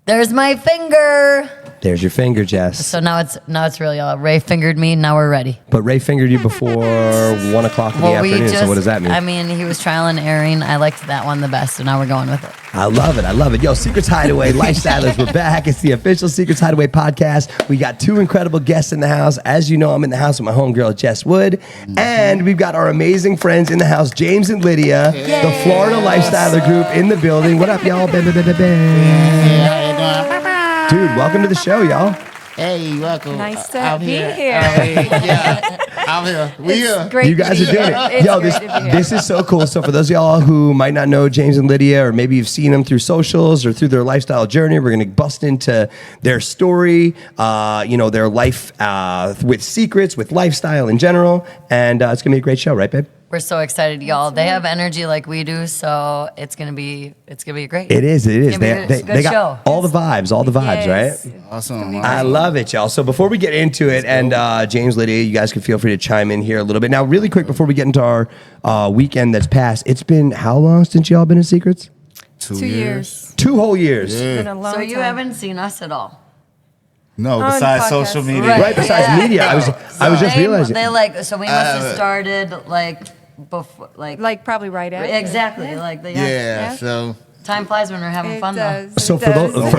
There's my finger. There's your finger, Jess. So now it's real, y'all. Ray fingered me. Now we're ready. But Ray fingered you before 1 o'clock in the afternoon. So what does that mean? I mean, he was trial and erroring. I liked that one the best, so now we're going with it. I love it. I love it. Yo, Secrets Hideaway Lifestylers, we're back. It's the official Secrets Hideaway podcast. We got 2 incredible guests in the house. As you know, I'm in the house with my homegirl, Jess Wood. And we've got our amazing friends in the house, James and Lydia, the Florida Lifestyler group in the building. What up, y'all? Bam, bam, bam, bam, bam. Dude, welcome to the show, y'all. Hey, welcome. Nice to be here. I'm here. We here. Great You guys are doing it. Yo, this is so cool. So for those of y'all who might not know James and Lydia, or maybe you've seen them through socials or through their lifestyle journey, we're going to bust into their story, their life with secrets, with lifestyle in general. And it's going to be a great show, right, babe? We're so excited, y'all. They have energy like we do, so it's gonna be great. It is. It's gonna be a good got show. all the vibes, Yes. right? Awesome. I love it, y'all. So before we get into it, and James, Lydia, you guys can feel free to chime in here a little bit. Now, really quick, before we get into our weekend that's passed, it's been how long since y'all been in Secrets? 2 years. 2 whole years. It's been a long So you time. haven't seen us at all. No, On besides podcast. social media. Right. Right, besides media. I was just realizing. They so we must have started before, Like probably right after. exactly, Yeah, so time flies when we're having It fun does. though. So It for does. those,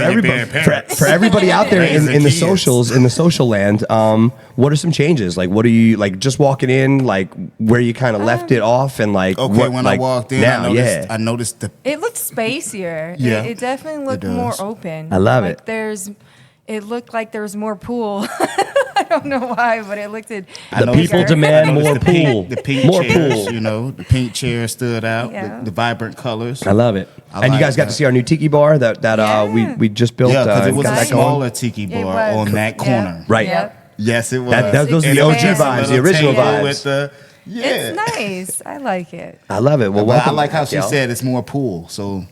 for everybody out there in the Raising socials, in the social land, what are some changes? Like, what are you like? Just walking in, like where you kind of left it off, and like okay, what, when like, I walked in, now, I noticed the It looked spacier. Yeah. It definitely looked It more does. open. I love like it. It looked like there was more pool. I don't know why, but it looked The noticed people that. demand I noticed more the pink- pool. The pink More chairs, pool. the pink chair stood out. Yeah. The vibrant colors. I love it. I And you like guys got that. to see our new tiki bar that Yeah. we just built. Yeah, because it was got a that going. smaller tiki It bar was. on that Yeah. corner. Right. Yep. Yes, it was. Those are And the it OG was just a vibes, the little original table vibes. With the, yeah. It's nice. I like it. I love it. Well, But I welcome like how back, she y'all. said it's more pool. So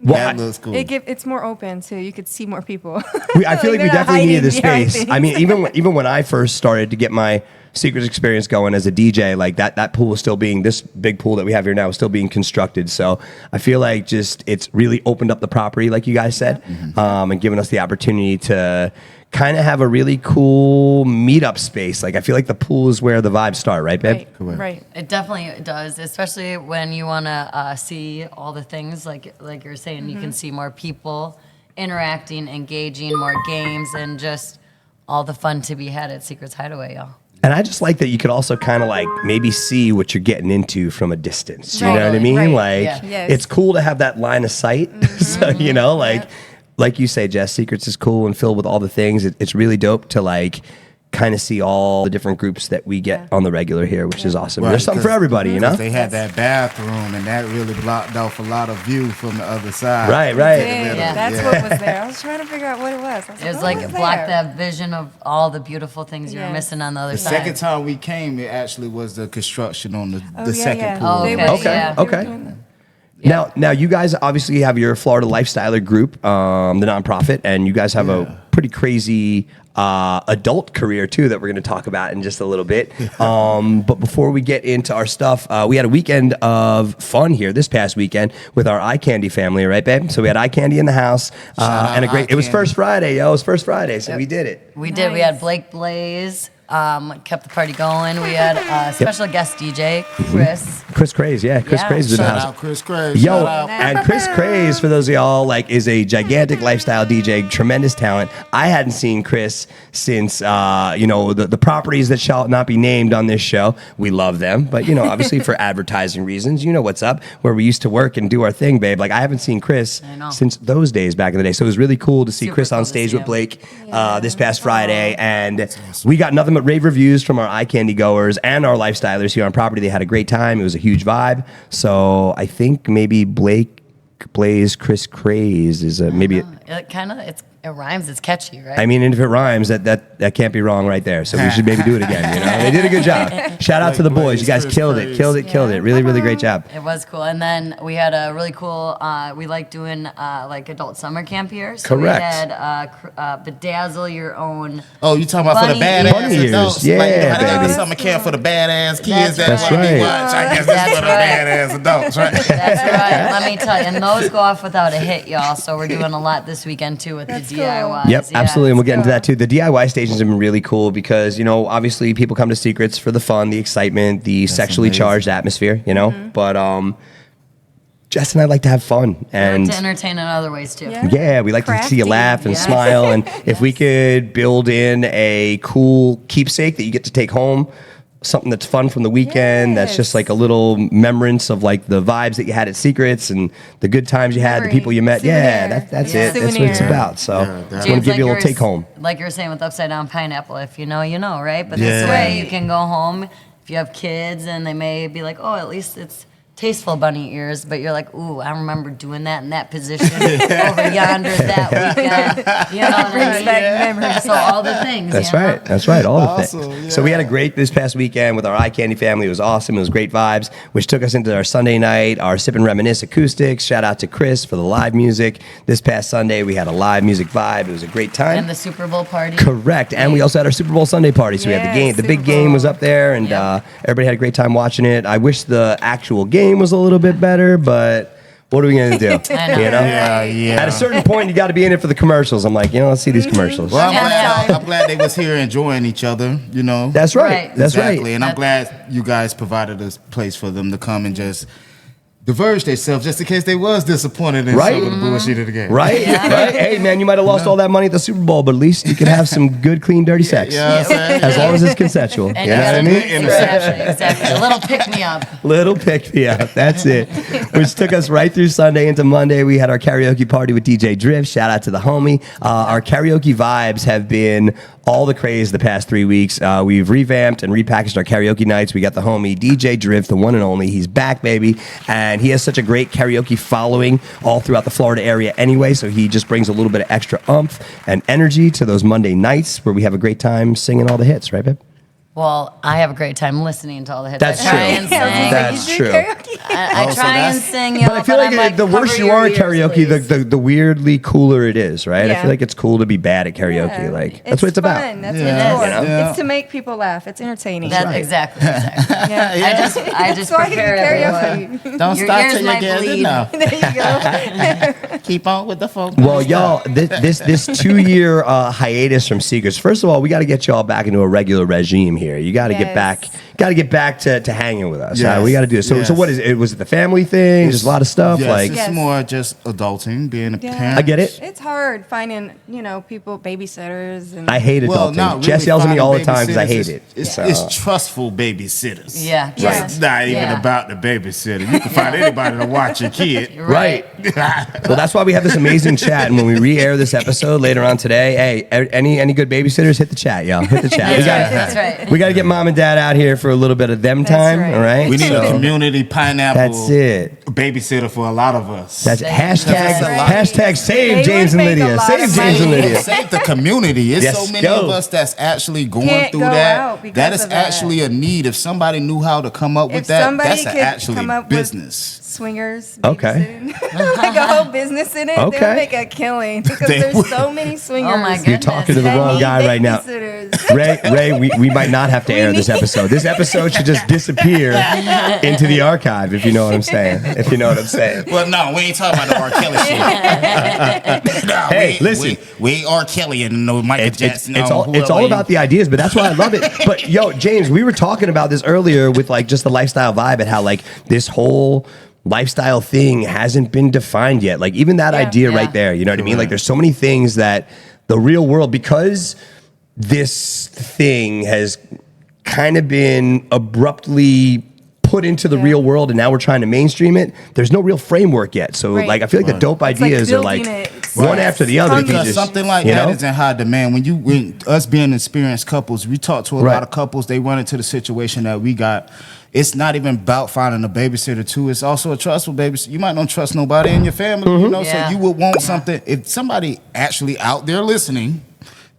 Well, that looks cool. It's more open too. You could see more people. I feel like we they're not definitely needed the hiding behind space. things. I mean, even when I first started to get my Secrets experience going as a DJ, like that pool was still being, this big pool that we have here now is still being constructed. So I feel like just it's really opened up the property, like you guys said, and given us the opportunity to kind of have a really cool meetup space. Like I feel like the pool is where the vibes start, right, babe? Right. Right. It definitely does, especially when you want to see all the things like you're saying. You can see more people interacting, engaging, more games, and just all the fun to be had at Secrets Hideaway, y'all. And I just like that you could also kind of like maybe see what you're getting into from a distance. You know what I Totally, mean? right. Like Yeah. Yes. it's cool to have that line of sight. So, like you say, Jess, Secrets is cool and filled with all the things. It's really dope to like kind of see all the different groups that we get on the regular here, which is awesome. Right, There's something for 'cause- everybody, you know? They had that bathroom, and that really blocked off a lot of view from the other side. Right. Yeah, Yeah. that's Yeah. what was there. I was trying to figure out what it was. I was It was what like was it blocked there? that vision of all the beautiful things you were Yes. missing on the other The side. second time we came, it actually was the construction on the Oh, yeah, second yeah. pool. Oh, They okay. were- Okay, yeah, they were okay. doing that. Now, you guys obviously have your Florida Lifestyler group, the nonprofit, and you guys have a pretty crazy adult career too that we're going to talk about in just a little bit. But before we get into our stuff, we had a weekend of fun here this past weekend with our eye candy family, right, babe? So we had eye candy in the house, out and Eye it was Candy. first Friday, yo. It was first Friday, so we did it. We did. We had Nice. Blake Blaze, kept the party going. We had a special guest DJ, Chris. Chris Craze, yeah, Chris Yeah. Craze is in the Shout house. out Chris Craze. Yo, Shout out. and Chris Craze, for those of y'all, like, is a gigantic lifestyle DJ, tremendous talent. I hadn't seen Chris since, the properties that shall not be named on this show. We love them, but, obviously for advertising reasons, you know what's up, where we used to work and do our thing, babe. Like, I haven't seen Chris I know. since those days back in the day. So it was really cool to see Super Chris cool on to stage see with him. Blake this past Friday. And we got nothing but rave reviews from our eye candy goers and our lifestylers here on property. They had a great time. It was a huge vibe. So I think maybe Blake Blaze Chris Craze is maybe It kind of It rhymes. It's catchy, right? I mean, and if it rhymes, that can't be wrong right there. So we should maybe do it again. They did a good job. Shout out to the boys. You guys killed it. Really, really great job. It was cool. And then we had a really cool, we like doing like adult summer camp here. So Correct. We had Bedazzle Your Own. Oh, you talking about for the Bunny badass ears. adults? Yeah, Like, how they have baby. a summer camp for the badass kids that That's want to right. be watched. I guess That's that's for the right. badass adults, right? That's right. Let me tell you. And those go off without a hit, y'all. So we're doing a lot this weekend too with That's the cool. DIYs. Yep, Yeah. absolutely. And we'll get into go. that too. The DIY stations have been really cool because, obviously people come to Secrets for the fun, the excitement, the sexually amazing. charged atmosphere, But Jess and I like to have fun. And to entertain in other ways too. yeah, we like to see you Crafty. laugh and Yes. smile. And if we could build in a cool keepsake that you get to take home, something that's fun from the weekend, that's just Yes. like a little remembrance of like the vibes that you had at Secrets and the good times you had, the people you met. Yeah, Souvenir. that's Yeah. it. That's what it's Souvenir. about. So I definitely. just want to give you a little take home. Like you were saying with upside down pineapple, if you know, you know, right? But Yeah. this way you can go home if you have kids and they may be like, oh, at least it's tasteful bunny ears, but you're like, ooh, I remember doing that in that position over yonder that weekend. You know what I Brings mean? back memories. So all the things. That's you know? right. That's right. All the Awesome, things. So we had a great this past weekend with our Eye Candy family. It was awesome. It was great vibes, which took us into our Sunday night, our Sip and Reminisce acoustics. Shout out to Chris for the live music. This past Sunday, we had a live music vibe. It was a great time. And the Super Bowl party. Correct. And we also had our Super Bowl Sunday party. So we had the Yeah, game. The big Super game Bowl. was up there, and Yep. everybody had a great time watching it. I wish the actual game was a little bit better, but what are we going to do? I know. Yeah. At a certain point, you got to be in it for the commercials. I'm like, let's see these commercials. Well, Yeah. I'm glad they was here enjoying each other, That's right. Right. That's exactly. right. And I'm glad you guys provided a place for them to come and just diverge themselves just in case they was disappointed in Right. some of the bullshit of the game. Right? Right? Hey, man, you might have lost all that money at the Super Bowl, but at least you can have some good, clean, dirty sex. You know what I'm saying? As long as it's consensual. And You know what I gotta mean? do- Exactly. A little pick me up. Little pick me up. That's it. Which took us right through Sunday into Monday. We had our karaoke party with DJ Drift. Shout out to the homie. Our karaoke vibes have been all the craze the past 3 weeks. We've revamped and repackaged our karaoke nights. We got the homie DJ Drift, the one and only. He's back, baby. And he has such a great karaoke following all throughout the Florida area anyway. So he just brings a little bit of extra oomph and energy to those Monday nights where we have a great time singing all the hits, right, babe? Well, I have a great time listening to all the hits. That's I try true. and sing. That's You do true. karaoke? I Oh, so try and that's- sing, But I feel I'm like the worse cover you your are at ears, karaoke, please. the weirdly cooler it is, right? I Yeah. feel like it's cool to be bad at karaoke. Yeah. Like that's what it's about. Fun. That's Yeah. what it's for. You know? It's to make people laugh. It's entertaining. That, right. exactly. yeah. I just So I do prepare everyone. karaoke. Don't Your start ears till you might get bleed. enough. There you go. Keep on with the folk. Well, y'all, this 2-year hiatus from Secrets. First of all, we got to get y'all back into a regular regime here. You got to get Yes. back. Got to get back to hanging with us. Yes. We got to do it. So, Yes. so what is it? Was it the family thing? Just a lot of stuff. Yes, like it's Yes. more just adulting, being a Yeah. parent. I get it. It's hard finding, people, babysitters. And I hate Well, adulting. not really Jess yells at me finding all the time because I babysitters. hate it. It's, So- it's trustful babysitters. Yeah. Yeah. It's not even Yeah. about the babysitter. You can find anybody to watch your kid. Right. Well, that's why we have this amazing chat, and when we re-air this episode later on today, hey, any good babysitters, hit the chat, y'all. Hit the chat. We gotta- That's right. We got to get mom and dad out here for a little bit of them That's time, right. all right? We need So, a community pineapple That's it. babysitter for a lot of us. That's That's hashtag save They James would and make a Lydia. lot Save of James and money. Lydia. Save the community. It's Yes, so many go. of us that's actually going Can't through go that. out because That is of that. actually a need. If somebody knew how to come up with If that, somebody that's could actually come up with- business. swingers. Okay. babysitting. Like a whole business in it. Okay. They'll make a killing because They there's would. so many swingers. Oh my You're goodness. talking to the that wrong need guy right now. babysitters. Ray, we might not have to air this episode. This episode should just disappear into the archive, if you know what I'm saying. If you know what I'm saying. Well, no, we ain't talking about the R. Kelly shit. No, Hey, we, listen. We ain't R. Kelly and no Michael Jackson. It's all about the ideas, but that's why I love it. But yo, James, we were talking about this earlier with like just the lifestyle vibe and how like this whole lifestyle thing hasn't been defined yet. Like even that Yeah. idea Yeah. right there, you know what I mean? Like there's so many things that the real world, because this thing has kind of been abruptly put into the Yeah. real world and now we're trying to mainstream it. There's no real framework yet. So Right. like I feel like the dope It's like ideas are like building it. one after the other. If you Because just, something like you that know? is in high demand. When us being experienced couples, we talk to a Right. lot of couples. They run into the situation that we got. it's not even about finding a babysitter too. It's also a trustful babysitter. You might not trust nobody in your family, you know, Yeah. so you would want something. If somebody actually out there listening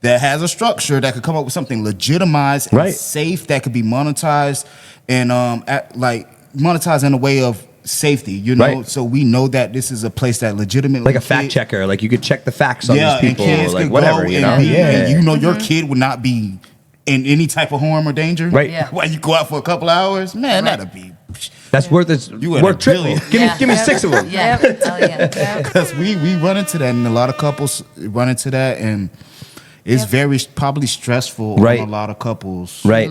that has a structure that could come up with something legitimized and Right. safe that could be monetized and monetized in a way of safety, you know, Right. so we know that this is a place that legitimately Like a fact checker, like you could check the facts on these people, and kids like could whatever, go you and know. be- Yeah, and you know your kid would not be in any type of harm or danger. Right. Yeah. While you go out for a couple hours, man, Right. that'd be that's worth it. You in Worth a triple. billion. Give me 6 of them. Yeah. Hell yeah. because we run into that, and a lot of couples run into that, and it's very probably stressful Right. on a lot of couples. Right.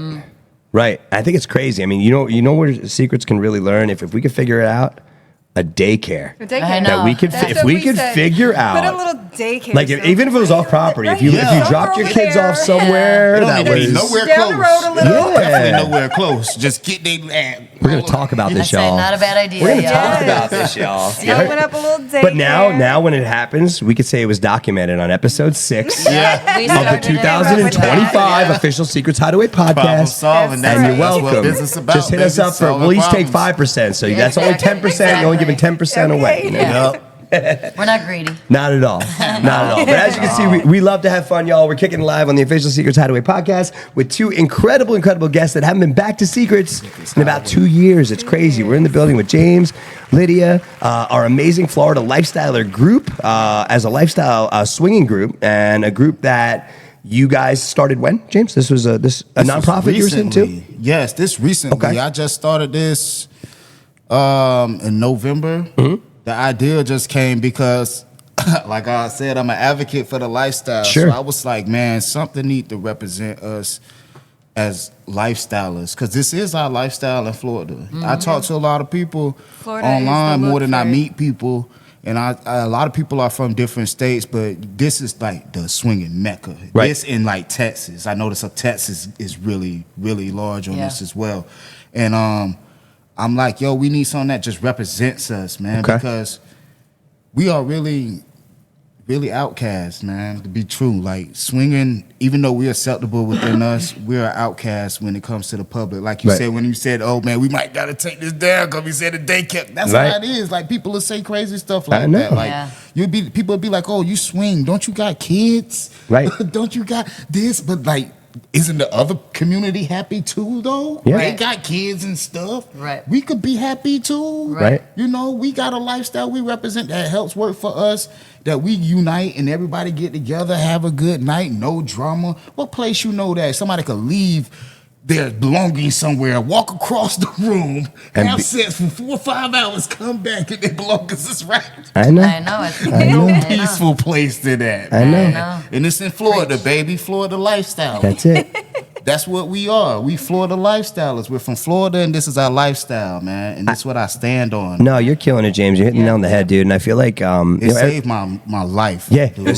Right. I think it's crazy. I mean, you know where secrets can really learn if we could figure it out, a daycare. The daycare. I know. That we could That's if what we could said. figure Put a out, little daycare. like even if it was off property, if you Yeah. dropped your kids Somewhere off over somewhere They don't that need to be was nowhere Down close. the road a little. Yeah. Definitely nowhere close. Just get they. We're gonna talk about I this, say y'all. not a bad idea. We're gonna y'all. talk Yes. about this, y'all. Yeah, open up a little daycare. But now when it happens, we could say it was documented on episode 6 Yeah. We of the started it. 2025 Yeah. official Secrets Hideaway Problem podcast. solving. That's And right. you're That's what welcome. business about, Just hit us baby. up for Solving we'll each take problems. 5%. So that's only Exactly. 10%. You're only giving 10% away. Okay. You know? Yeah. Yep. We're not greedy. Not at all. Not at all. But as you can see, we love to have fun, y'all. We're kicking live on the official Secrets Hideaway podcast with 2 incredible guests that haven't been back to Secrets in about 2 years. It's crazy. We're in the building with James, Lydia, our amazing Florida lifestyler group, as a lifestyle swinging group, and a group that you guys started when, James? This was a nonprofit you were saying too? Recently. Yes, this recently. Okay. I just started this in November. Mm-hmm. The idea just came because, like I said, I'm an advocate for the lifestyle. Sure. So I was like, man, something need to represent us as lifestylers, because this is our lifestyle in Florida. I talk to a lot of people Florida is the online more look than I for it. meet people. And a lot of people are from different states, but this is like the swinging mecca. Right. This in like Texas. I noticed Texas is really, really large on Yeah. this as well. And I'm like, yo, we need something that just represents us, man, Okay. because we are really, really outcasts, man, to be true. Like swinging, even though we're acceptable within us, we're outcasts when it comes to the public. Like you Right. said, when you said, oh man, we might gotta take this down because we said the day kept. That's Right. how it is. Like people will say crazy stuff I like know. that. Like Yeah. people would be like, oh, you swing, don't you got kids? Right. Don't you got this? But like, isn't the other community happy too though? Yeah. They Right. got kids and stuff. Right. We could be happy too. Right. You know, we got a lifestyle we represent that helps work for us, that we unite and everybody get together, have a good night, no drama. What place you know that somebody could leave their belongings somewhere, walk across the room, And have be- sex for 4 or 5 hours, come back and their belongings is right. I know. I know. It's No I know. peaceful place to that. I know. I know. And it's in Florida, baby. Florida lifestyle. That's it. That's what we are. We Florida lifestylers. We're from Florida, and this is our lifestyle, man. And that's what I stand on. No, you're killing it, James. You're hitting the nail on the head, dude. And I feel like It saved my life. Yeah, dude.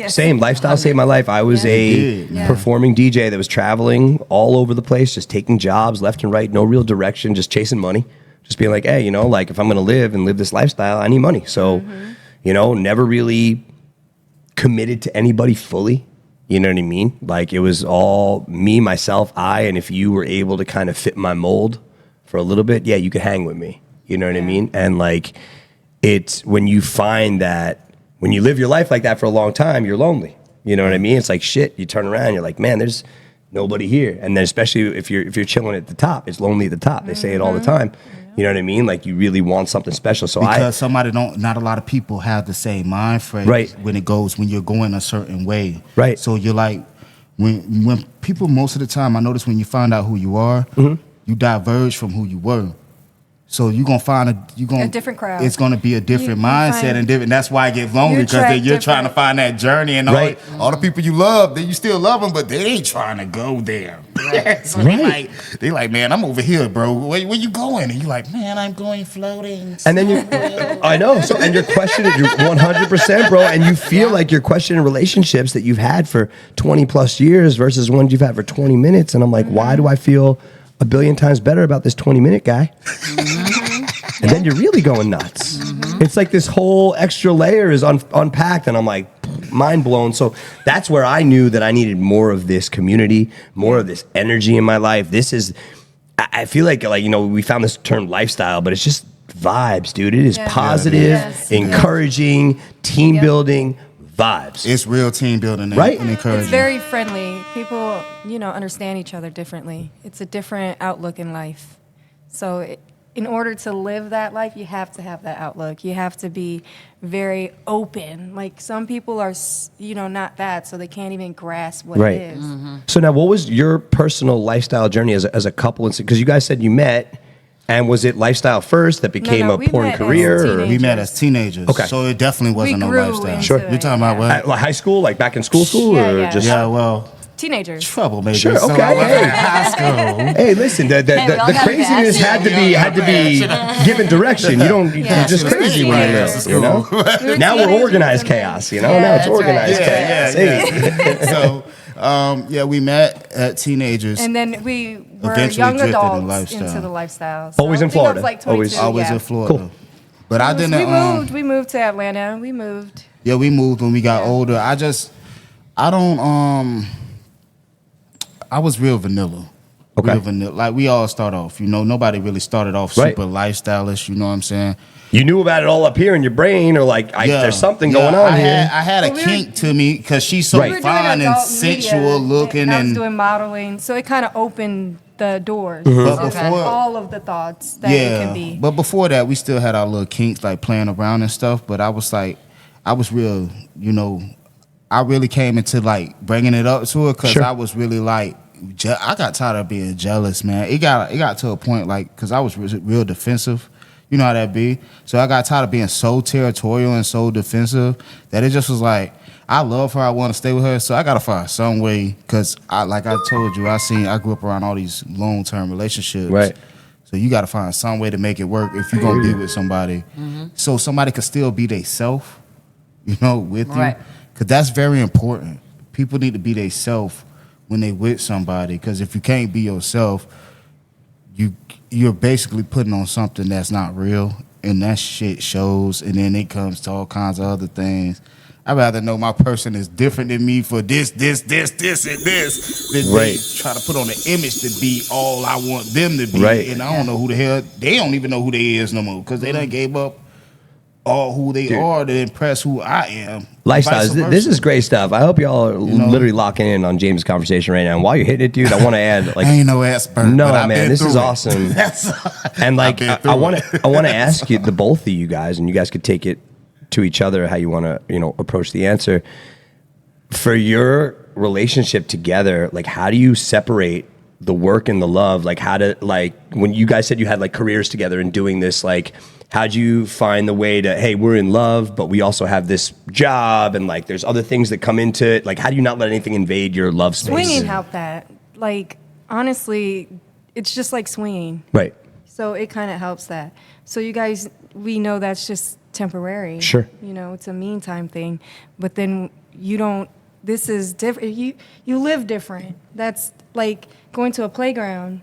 same lifestyle saved my life. I was a did, man. performing DJ that was traveling all over the place, just taking jobs left and right, no real direction, just chasing money, just being like, hey, you know, like if I'm gonna live this lifestyle, I need money. So, you know, never really committed to anybody fully. You know what I mean? Like it was all me, myself, I, and if you were able to kind of fit my mold for a little bit, yeah, you could hang with me. You know what I mean? And like it's when you find that when you live your life like that for a long time, you're lonely. You know what I mean? It's like shit. You turn around, you're like, man, there's nobody here. And then especially if you're chilling at the top, it's lonely at the top. They say it all the time. You know what I mean? Like you really want something special. So Because not a lot of people have the same mind frame Right. when you're going a certain way. Right. So you're like, when people, most of the time, I notice when you find out who you are, you diverge from who you were. So you're gonna find A different crowd. It's gonna be a different You mindset find- and different. That's why I get lonely, You because attract you're trying to different- find that journey, and Right. all the people you love, you still love them, but they ain't trying to go there. So Right. they like, man, I'm over here, bro. Where you going? And you like, man, I'm going floating. and then I know. So and you're questioning, you're 100%, bro. And you feel like you're questioning relationships that you've had for 20 plus years versus ones you've had for 20 minutes. And I'm like, why do I feel a billion times better about this 20-minute guy? And then you're really going nuts. It's like this whole extra layer is unpacked, and I'm like, mind blown. So that's where I knew that I needed more of this community, more of this energy in my life. This is I feel like we found this term lifestyle, but it's just vibes, dude. It is positive, Yes. encouraging, team building vibes. It's real team building, Right? And encouraging. It's very friendly. People, understand each other differently. It's a different outlook in life. So in order to live that life, you have to have that outlook. You have to be very open. Like some people are, not that, so they can't even grasp what Right. it is. So now, what was your personal lifestyle journey as a couple? Because you guys said you met, and was it lifestyle first that became No, a we porn met as career? Or? teenagers. We met as teenagers. Okay. So it definitely wasn't no grew lifestyle. into Sure. it, You're talking about what? At, like high school, like back in school, Yeah, or yeah. just Yeah, well, Teenagers. troublemakers. Sure, So okay, I was hey. in high school. Hey, listen, the we all got craziness bad had to be given direction. You don't you're just Yeah. crazy when you're Yeah. little, you know. Now we're organized chaos, Now it's that's organized right. chaos. Hey. So, we met at teenagers. And then we were Eventually young drifted in adults lifestyle. into the lifestyle. Always in I think I was Florida. like 22, Always in Florida. Cool. But I didn't. We moved to Atlanta. We moved. Yeah, we moved when we got older. I was real vanilla. Okay. Real vanilla. Like we all start off, nobody really started off Right. super lifestylish, you know what I'm saying? You knew about it all up here in your brain, or like there's something going on here. I had a Well, kink to me because she's so Right. We were doing fine and adult sensual media, looking, and I was and doing modeling, so it kind of opened the doors but of before, all of the thoughts that it can be. but before that, we still had our little kinks, like playing around and stuff. But I was real, I really came into like bringing it up to her because Sure. I was really like, I got tired of being jealous, man. It got to a point like because I was real defensive. You know how that be. So I got tired of being so territorial and so defensive that it just was like, I love her. I want to stay with her. So I got to find some way because like I told you, I grew up around all these long-term relationships. Right. So you got to find some way to make it work if you're going to be with somebody. So somebody could still be they self, with you. Right. Because that's very important. People need to be they self when they with somebody. Because if you can't be yourself, you're basically putting on something that's not real, and that shit shows, and then it comes to all kinds of other things. I'd rather know my person is different than me for this, and this, than Right. they try to put on an image to be all I want them to be. Right. And I don't know who the hell, they don't even know who they is no more, because they done gave up all who they are to impress who I am. Lifestyles. Vice versa. This is great stuff. I hope y'all are literally locking in on James' conversation right now. And while you're hitting it, dude, I want to add, like, I ain't no expert. no, but I've man, been this is through it. awesome. That's And like, I've been I through want it. to ask you, the both of you guys, and you guys could take it to each other how you want to, approach the answer. For your relationship together, like, how do you separate the work and the love? Like, when you guys said you had like careers together and doing this, like, how'd you find the way to, hey, we're in love, but we also have this job, and like, there's other things that come into it. Like, how do you not let anything invade your love space? Swinging helped that. Like, honestly, it's just like swinging. Right. So it kind of helps that. So you guys, we know that's just temporary. Sure. It's a meantime thing. But then this is different. You live different. That's like going to a playground.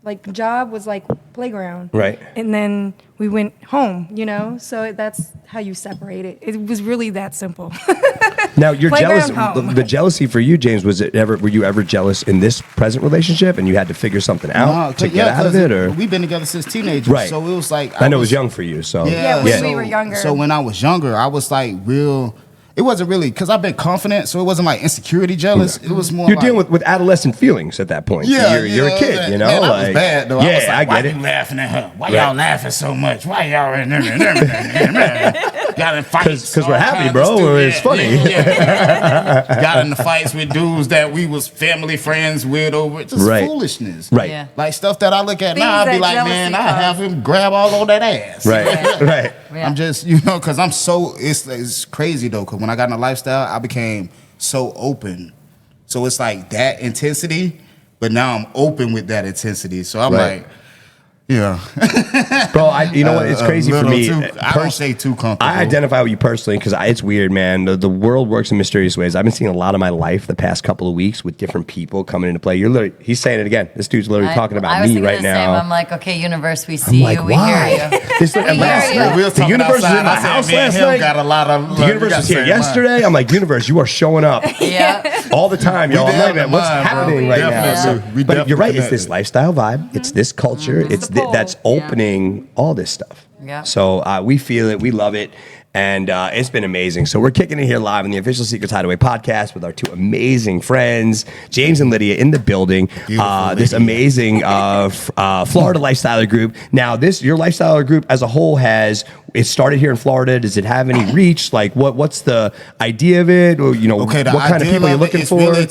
Like job was like playground. Right. And then we went home, So that's how you separate it. It was really that simple. Now you're jealous. Playground home. The jealousy for you, James, were you ever jealous in this present relationship, and you had to figure something out to get out of it, or? We've been together since teenagers, Right. So it was like I know it was young for you, so Yeah, when we were younger. So when I was younger, I was like real. It wasn't really because I've been confident, so it wasn't like insecurity jealous. It was more. You're like, dealing with adolescent feelings at that point. Yeah, you're a kid, Man, that was bad though. Yeah, I was like, I why get you it. laughing at her? Why Right. y'all laughing so much? Why y'all got in fights? Because we're all happy, kinds bro. of stuff. It's funny. Yeah. Got in the fights with dudes that we was family friends with over just Right. foolishness. Right. Yeah. Like stuff that I look at Things now, I'd be that like, jealousy man, I causes. have him grab all on that ass. Right. Right. Yeah. I'm just, because I'm so, it's crazy though, because when I got in the lifestyle, I became so open. So it's like that intensity, but now I'm open with that intensity. So I'm Right. like, Yeah. Bro, you know what? It's crazy for me. I don't say too comfortable. I identify with you personally because it's weird, man. The world works in mysterious ways. I've been seeing a lot of my life the past couple of weeks with different people coming into play. He's saying it again. This dude's literally talking about me right now. I'm like, okay, universe, we see you, we why? hear you. The universe was in my house last night. The universe was here yesterday. I'm like, universe, you are showing up. Yeah. All the time, y'all. I'm like, man, what's happening right now? But But you're right. It's this lifestyle vibe. It's this culture. It's that's opening all this stuff. Yeah. So we feel it. We love it. And it's been amazing. So we're kicking it here live in the official Secrets Hideaway podcast with our two amazing friends, James and Lydia, in the building. This amazing Florida lifestyler group. Now, your lifestyler group as a whole it started here in Florida. Does it have any reach? Like, what's the idea of it? Or what kind of people you're looking for? Really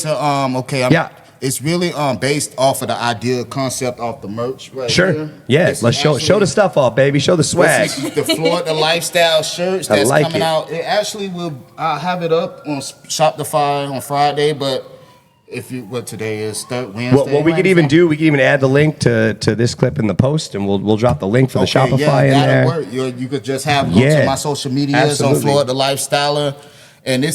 it's really based off of the idea concept off the merch right here. Yeah, let's show the stuff off, baby. Show the swag. This is the Florida lifestyle shirts that's coming out. It actually I'll have it up on Shopify on Friday, but today is Wednesday. What we could even do, we could even add the link to this clip in the post, and we'll drop the link for the Shopify in there. Work. You could just have go to my social medias on Florida Lifestyler, and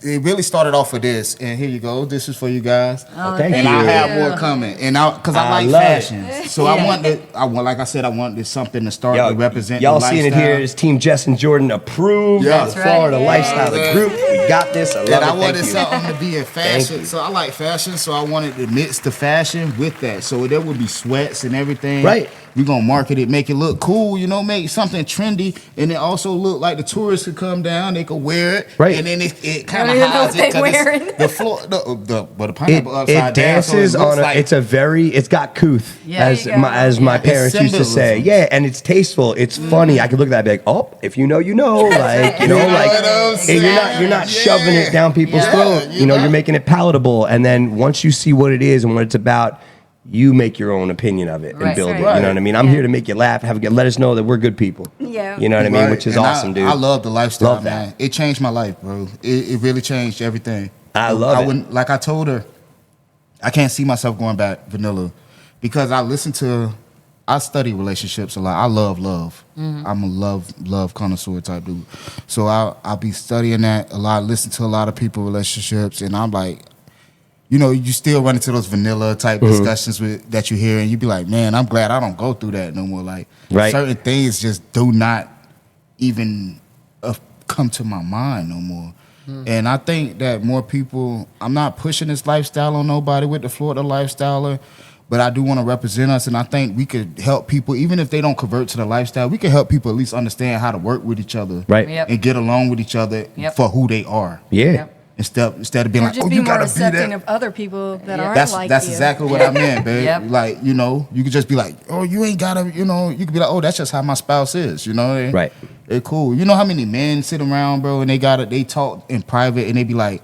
it really started off with this, and here you go. This is for you guys. Thank you. And I have more coming, and because I like fashion, so I wanted something to start to represent. Y'all the seeing it here is Team Jess and Jordan approved. That's the Florida Lifestyle Group. We got this. I love it. I wanted something to be in fashion, so I like fashion, so I wanted to mix the fashion with that, so there would be sweats and everything. Right. We're gonna market it, make it look cool, make something trendy, and it also look like the tourists could come down, they could wear it, right? And then it kind of hides it because the floor, the pineapple upside down. It dances on it. It's got couth, as my parents used to say. Yeah, and it's tasteful. It's funny. I could look at that and be like, oh, if you know, like and you're not shoving it down people's throat. You're making it palatable, and then once you see what it is and what it's about, you make your own opinion of it and build it. You know what I mean? I'm here to make you laugh, let us know that we're good people. Yeah. You know what I mean? Which is awesome, dude. I love the lifestyle, man. It changed my life, bro. It really changed everything. I love it. Like I told her, I can't see myself going back vanilla because I study relationships a lot. I love love. Mm-hmm. I'm a love connoisseur type dude. So I'll be studying that a lot, listen to a lot of people relationships, and I'm like, you still run into those vanilla type discussions that you hear, and you be like, man, I'm glad I don't go through that no more. Like, certain things just do not even come to my mind no more. And I think that more people, I'm not pushing this lifestyle on nobody with the Florida Lifestyler, but I do want to represent us, and I think we could help people, even if they don't convert to the lifestyle, we can help people at least understand how to work with each other and get along with each other for who they are. Yeah. Yep. Instead of being just you gotta more be accepting that. of other people that aren't That's you. exactly what I meant, babe. Yep. Like, you could just be like, oh, you ain't gotta, you could be like, oh, that's just how my spouse is, Right. They're cool. You know how many men sit around, bro, and they talk in private, and they be like,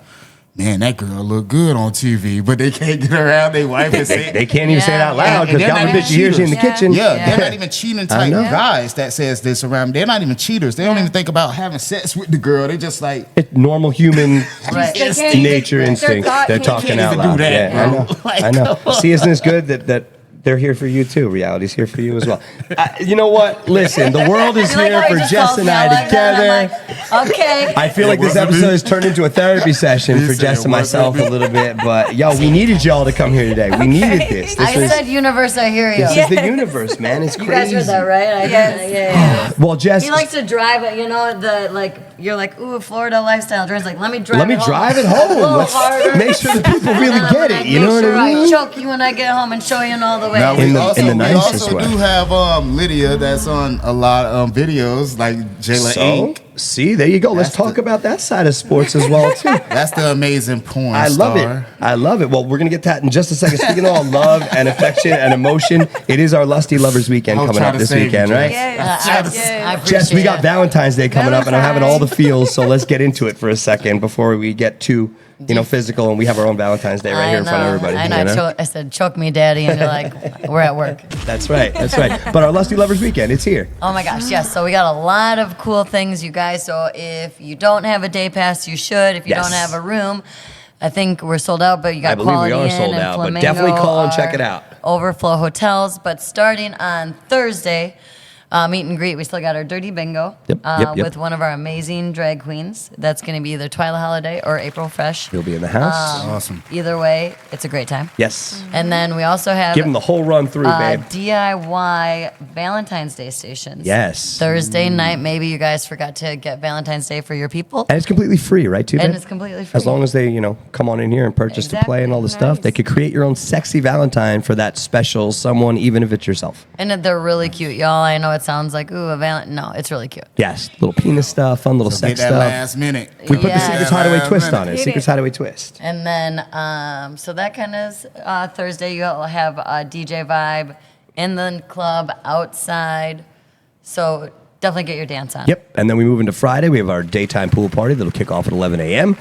man, that girl look good on TV, but they can't get around their wife and say they can't even say it out loud because God forbid she hears you in the kitchen. They're not even cheating type guys that says this around. They're not even cheaters. They don't even think about having sex with the girl. They just like it's normal human nature Their instinct. thought They're can't talking even out do loud. that, I know. See, isn't this good that they're here for you too? Reality's here for you as well. You know what? Listen, the world is here for Jess and I together. Okay. I feel like this episode has turned into a therapy session for Jess and myself a little bit, but we needed y'all to come here today. We needed this. I said universe, I hear you. This is the universe, man. It's crazy. You guys heard that, right? Yeah. Well, Jess, he likes to drive it. You're like, ooh, Florida lifestyle. Jordan's like, let me drive it home. Let's make sure the people really get it. You know what I mean? I choke you when I get home and show you in all the way. Now, in the nicest way. We also do have Lydia that's on a lot of videos, like Jayla Inc. See, there you go. Let's talk about that side of sports as well, too. That's the amazing porn I love it. Well, we're going to get to that in just a second. Speaking of all love and affection and emotion, it is our Lusty Lovers weekend coming up this weekend, right? I Jess, we got Valentine's Day coming up, and I'm having all the feels, so let's get into it for a second before we get too physical, and we have our own Valentine's Day right here in front of everybody. I said, choke me, daddy, and you're like, we're at work. That's right. But our Lusty Lovers weekend, it's here. Oh my gosh, yes. So we got a lot of cool things, you guys. So if you don't have a day pass, you should. If you don't have a room, I think we're sold out, but you got I believe we Quality are Inn sold and out, but Flamingo definitely call and check are it out. Overflow Hotels, but starting on Thursday, meet and greet. We still got our Dirty Bingo Yep. with one of our amazing drag queens. That's going to be either Twyla Holiday or April Fresh. You'll be in the house. Awesome. Either way, it's a great time. Yes. And then we also have Give them the whole run through, babe. DIY Valentine's Day stations. Yes. Thursday night, maybe you guys forgot to get Valentine's Day for your people. And it's completely free, right, too, And babe? it's completely free. As long as they, come on in here and purchase to play and all the Exactly. stuff, they Nice. could create your own sexy Valentine for that special someone, even if it's yourself. And they're really cute, y'all. I know it sounds like, ooh, a no, it's really cute. Yes, little penis stuff, fun little So get sex that stuff. last minute. We put the Yeah. Secrets That Hideaway last twist minute. on it. Get Secrets it. Hideaway twist. And then, so that kind of is Thursday. You'll have a DJ vibe in the club, outside. So definitely get your dance on. Yep. And then we move into Friday. We have our daytime pool party that'll kick off at 11 a.m.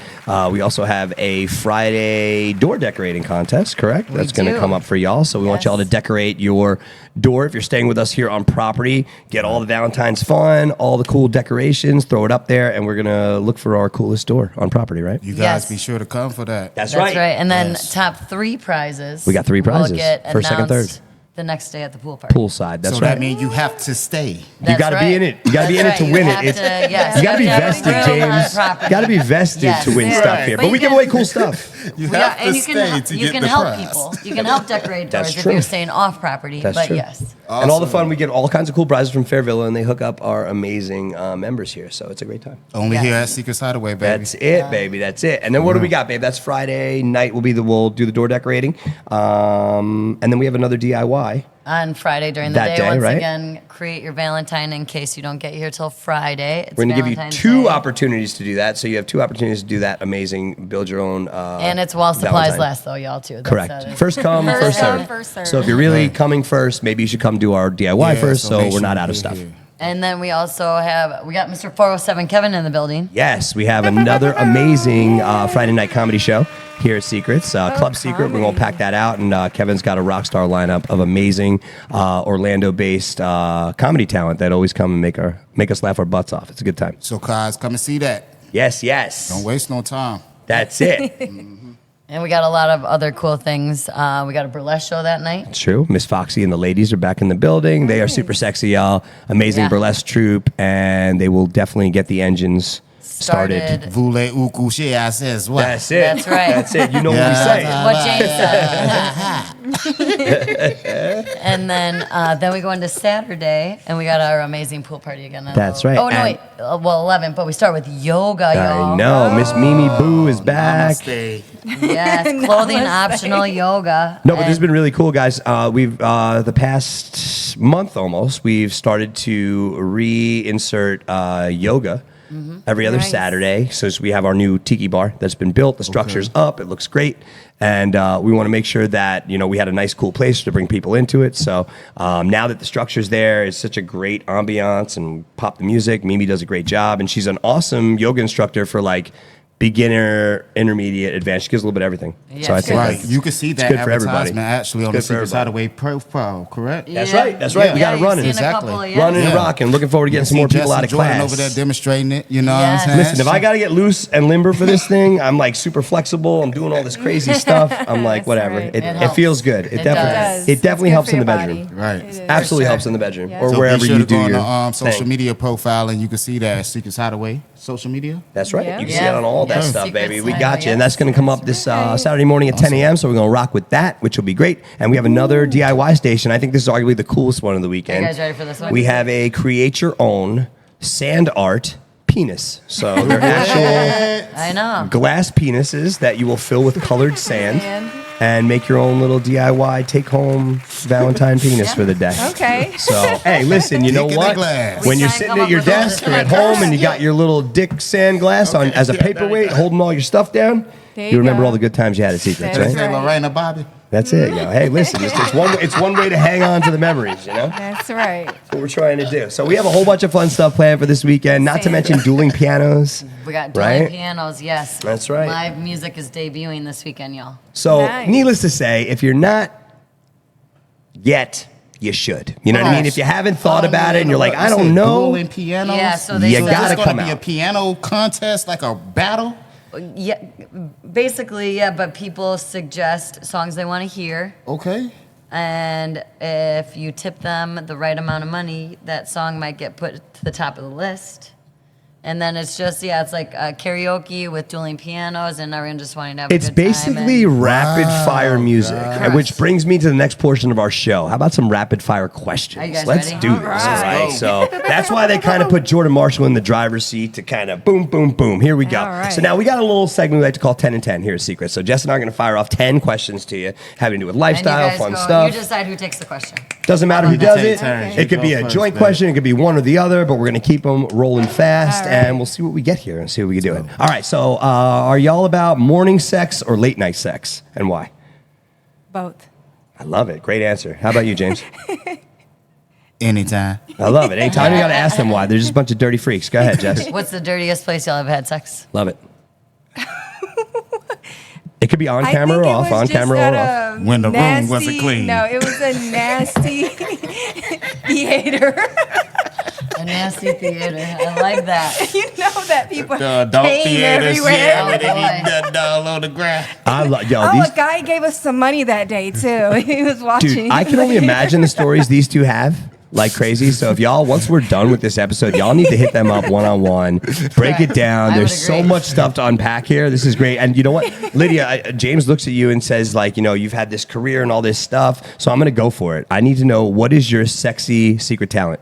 We also have a Friday door decorating contest, correct? That's going to do. come up for y'all. So we want Yes. y'all to decorate your door. If you're staying with us here on property, get all the Valentine's fun, all the cool decorations, throw it up there, and we're going to look for our coolest door on property, right? You guys Yes. be sure to come for that. That's That's right. And then Yes. top 3 prizes. We got 3 prizes. Will get First, second, announced third. the next day at the pool party. Poolside. That's so right. that means you have to stay. That's you got to right. be in it. You got to be in That's it to right. win You it. have It's- to- yes, you got to be have vested, a grill on James. property. Got to be vested Yes. to win Yeah. stuff here. But But you we give can- away cool stuff. You Yeah, have to and you stay can to you get can the help prize. people. You can help decorate That's doors if true. you're staying off property. That's but true. yes, And all the Awesome. fun, we get all kinds of cool prizes from Fairvilla, and they hook up our amazing members here. So it's a great time. Only Yes. here at Secrets Hideaway, baby. That's it, baby. That's it. And then what do we got, babe? That's Friday night. We'll do the door decorating, and then we have another DIY. on Friday during the That day, once right? again, create your Valentine in case you don't get here till Friday. It's We're going to give you Valentine's 2 Day. opportunities to do that. So you have 2 opportunities to do that amazing, build your own. And it's while supplies Valentine. last, though, y'all, too. That's, Correct. First come, First first come, serve. first serve. So if you're really Right. coming first, maybe you should come do our DIY Yeah, first, so make we're sure not you out of get stuff. here. And then we also we got Mr. 407 Kevin in the building. Yes, we have another amazing Friday night comedy show here at Secrets. Club Secret, we're going to pack that out. And Kevin's got a rock star lineup of amazing Orlando-based comedy talent that always come and make us laugh our butts off. It's a good time. So, guys, come and see that. Yes, yes. Don't waste no time. That's it. And we got a lot of other cool things. We got a burlesque show that night. It's true. Miss Foxy and the ladies are back in the building. They are super sexy, y'all. Amazing Yeah. burlesque troupe, and they will definitely get the engines started. Voulez ou coucher à 16 what? That's it. That's right. That's it. You know what we say. What James said. And then we go into Saturday, and we got our amazing pool party again. That's right. Oh, no, And- wait. Well, 11, but we start with yoga, y'all. I know. Miss Mimi Boo is back. Namaste. Yes, clothing optional yoga. No, but this has And- been really cool, guys. We've the past month almost, we've started to reinsert yoga every other Nice. Saturday. So we have our new tiki bar that's been built. The structure's up. It looks great. And we want to make sure that, we had a nice, cool place to bring people into it. So now that the structure's there, it's such a great ambiance and pop the music. Mimi does a great job. And she's an awesome yoga instructor for beginner, intermediate, advanced. She gives a little bit of everything. Yes, So I think yes. Right, you can see that good for everybody. advertisement actually on It's the good for Secrets Hideaway profile, correct? That's right, that's right. We gotta you've run it. seen a Exactly. couple, yes. running and Yeah. rocking. Looking forward to getting some more See people Jess out and of Jordan class. over there demonstrating it. You know Yes. what I'm saying? Listen, if I got to get loose and limber for this thing, I'm super flexible. I'm doing all this crazy stuff. I'm like, That's whatever. right. It helps. feels good. It It definitely, does. it definitely It's helps good in the for your bedroom. body. Right. It is. Absolutely sure. helps in the bedroom Yeah. or So wherever be sure you to go do on your the social thing. media profile and you can see that at Secrets Hideaway social media. That's right. Yeah. You can see Yeah. it on all that Yeah. stuff, Secrets baby. We Hideaway, got you. yeah. And that's going to come up this Saturday morning at 10 a.m. So we're going to rock with that, which will be great. And we have another DIY station. I think this is arguably the coolest one of the weekend. You guys ready for this one? We have a create your own sand art penis. So they're actual I know. glass penises that you will fill with colored sand Sand. and make your own little DIY take home Valentine penis for the day. Okay. So, hey, listen, you know Dick in the what? glass. When We you're try and sitting come at up your with all desk this or at stuff. home and you got your little dick sand glass on as a paperweight holding all your stuff down, There you you remember go. all the good times you had at Secrets, That's right? Say right. Lorena Bobby. That's it, yo. Hey, listen, it's one way to hang on to the memories, you know? That's right. That's what we're trying to do. So we have a whole bunch of fun stuff planned for this weekend, not to mention dueling pianos. We got dueling Right? pianos, yes. That's right. Live music is debuting this weekend, y'all. So, Nice. needless to say, if you're not yet, you should. You know what I mean? Yes. If you haven't thought about it and you're like, I don't know, Dueling pianos. Yeah, so they You said- gotta It's come gonna be out. a piano contest, like a battle. Yeah, basically, yeah, but people suggest songs they want to hear. Okay. And if you tip them the right amount of money, that song might get put to the top of the list. And then it's just, it's like karaoke with dueling pianos and everyone just wanting to have a It's good time. basically rapid fire music, which brings me to the next portion of our show. How about some rapid fire questions? Are you guys Let's ready? do this. All All right. right. So that's why they kind of put Jordan Marshall in the driver's seat to kind of boom, boom, boom. Here we go. All right. So now we got a little segment we like to call 10 and 10 here at Secrets. So Jess and I are going to fire off 10 questions to you, having to do with And you lifestyle, guys fun go, stuff. You decide who takes the question. Doesn't matter who Okay. does Take it. turns. It could be You a go joint first, question. It could be one or the other, but we're going to keep them rolling fast, All right. and we'll see what we get here and see what we can do it. All right, so are y'all about morning sex or late night sex, and why? Both. I love it. Great answer. How about you, James? Anytime. I love it. Anytime you got to ask them why. They're just a bunch of dirty freaks. Go ahead, Jess. What's the dirtiest place y'all have had sex? Love it. It could be on I camera think or it off, was on just camera at or off. a When the room nasty, wasn't clean. No, it was a nasty theater. A nasty theater. I like that. You know that people The adult came theaters, everywhere. yeah, where they Oh, be boy. nothing all on the ground. I love yo. Oh, These, a guy gave us some money that day too. He was watching. dude, I can only imagine the stories these two have. Like crazy. So if y'all, once we're done with this episode, y'all need to hit them up one-on-one, break it down. I There's would so agree. much stuff to unpack here. This is great. And you know what, Lydia, James looks at you and says, like, you know, you've had this career and all this stuff. So I'm going to go for it. I need to know, what is your sexy secret talent?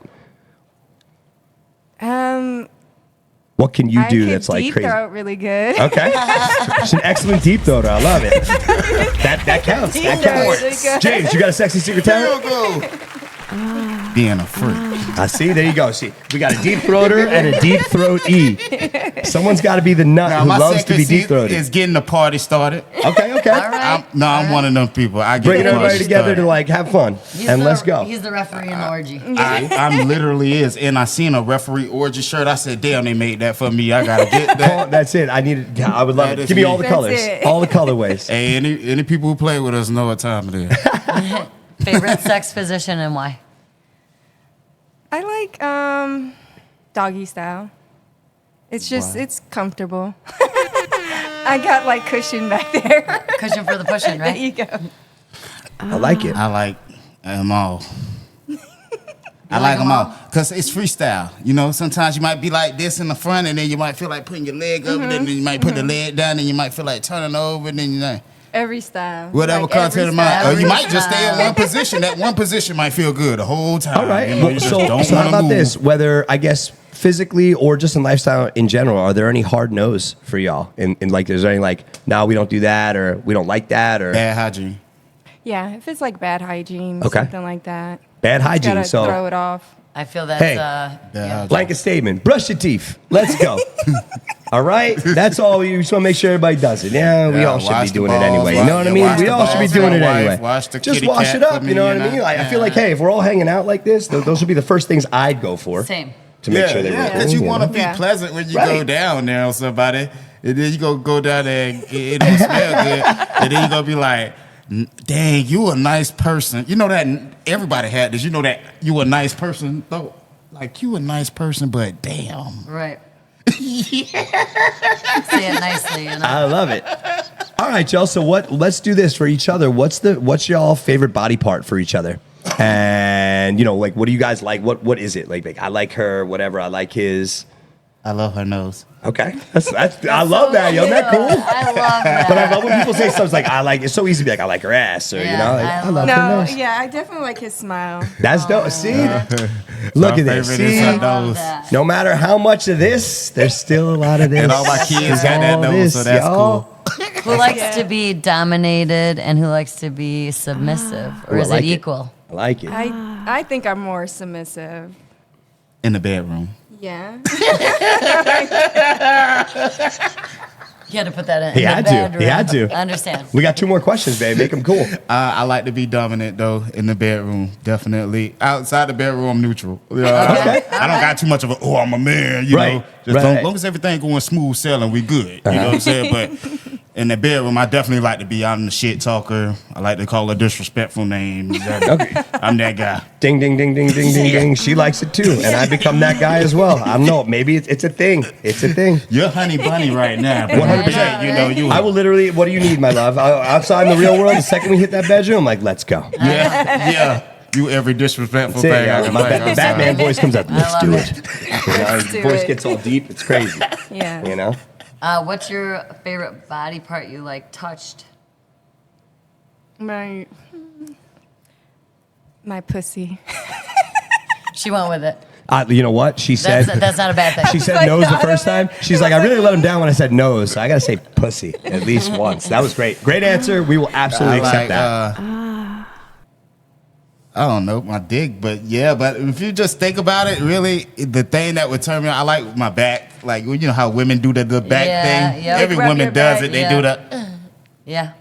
What can you I do could that's like deep crazy? throat really good. Okay. She's an excellent deep throater. I love it. That counts. Deep That throat counts. really good. James, you got a sexy secret talent? Being a freak. I see. There you go. See, we got a deep throater and a deep throat E. Someone's got to be the nut Now, who my loves to be secret deep throated. is getting the party started. Okay. All right. I'm one of them people. I get Bringing the party everybody together started. to like have fun and let's go. He's the referee in the orgy. I'm literally is, and I seen a referee orgy shirt. I said, "Damn, they made that for me. I gotta get Oh, that." that's it. I need it. I would love That it. is Give me me. all the That's colors, it. all the colorways. Hey, any people who play with us know what time it is. Favorite sex position and why? I like doggy style. It's just it's comfortable. I got like cushion back there. Cushion for the pushing, There right? you go. I like it. I like them all. I like them all because it's freestyle. You know, sometimes you might be like this in the front, and then you might feel like putting your leg up, and then you might put the leg down, and you might feel like turning over, and then you know. Every style. Whatever Like, comes to every the mind. style. Or you might just stay in Every one position. That one position might feel good the whole time. All right. You know, Well, you just so don't how want to about move. this? Whether, I guess, physically or just in lifestyle in general, are there any hard no's for y'all? In like, is there any like, no, we don't do that, or we don't like that, or Bad hygiene. Yeah, if it's like bad hygiene, Okay. something like that. bad hygiene? Gotta So throw it off. I feel that's Hey. yeah. blanket statement. Brush your teeth. Let's go. All right? That's all. We just want to make sure everybody does it. Yeah, we Yeah, all should be wash the doing it balls, anyway. You wash- know what I yeah, mean? wash We the all should be balls doing for it your wife, anyway. wash the Just kitty wash cat it up. for You know me, what I you mean? know? Like, I feel like, hey, if we're all hanging out like this, those would be the first things I'd go for. Same. To make sure they yeah, look because cool, you know? want to be Yeah. pleasant when you Right. go down there on somebody, and then you go down there and it don't smell good, and then you gonna be like, "Dang, you a nice person." You know that everybody had this. You know that you a nice person though. Like you a nice person, but damn. Right. Say it nicely, you know. I love it. All right, y'all. So let's do this for each other. What's y'all favorite body part for each other? And you know, like, what do you guys like? What is it? Like I like her, whatever. I like his. I love her nose. Okay, that's I love that, yo. Isn't that cool? I love that. But I love when people say stuff like I like. It's so easy to be like I like her ass, or you Yeah, know, like, I I love her No, nose. yeah, I definitely like his smile. That's dope. See, look at this. favorite See, is her love nose. that. no matter how much of this, there's still a lot of this. And all my kids got that All nose, this, so that's y'all. cool. Who likes to be dominated and who likes to be submissive? Or Ooh, I is like it it. equal? I like it. I think I'm more submissive. In the bedroom. Yeah. You had to put that in. He the had to. bedroom. He had to. I understand. We got 2 more questions, babe. Make them cool. I like to be dominant though in the bedroom, definitely. Outside the bedroom, I'm neutral. Okay. I don't got too much of a I'm a man, you Right, know. Just right. as long as everything going smooth sailing, we good. You know what I'm saying? But In the bedroom, I definitely like to be. I'm the shit talker. I like to call her disrespectful names. Okay. I'm that guy. Ding, ding, ding, ding, ding, ding, ding. She likes it too, and I become that guy as well. I don't know. Maybe it's a thing. It's a thing. You're honey bunny right now. 100%. You know you. I will literally. What do you need, my love? Outside in the real world, the second we hit that bedroom, I'm like, let's go. Yeah. You every disrespectful That's it, thing. yeah. I can My think. I'm Batman sorry. voice comes up. Let's love do it. it. You know, his do voice it. gets all deep. It's crazy. Yeah. You know. What's your favorite body part you like touched? My pussy. She went with it. You know what? She said. That's not a bad thing. She said nose the first time. She's like, I really let him down when I said nose, so I gotta say pussy at least once. That was great. Great answer. We will absolutely accept that. I don't know my dick, but yeah. But if you just think about it, really, the thing that would turn me on, I like my back. Like, you know how women do the back Yeah, thing? yep. Every Rub woman your does back, it. They yeah. do the. Yeah.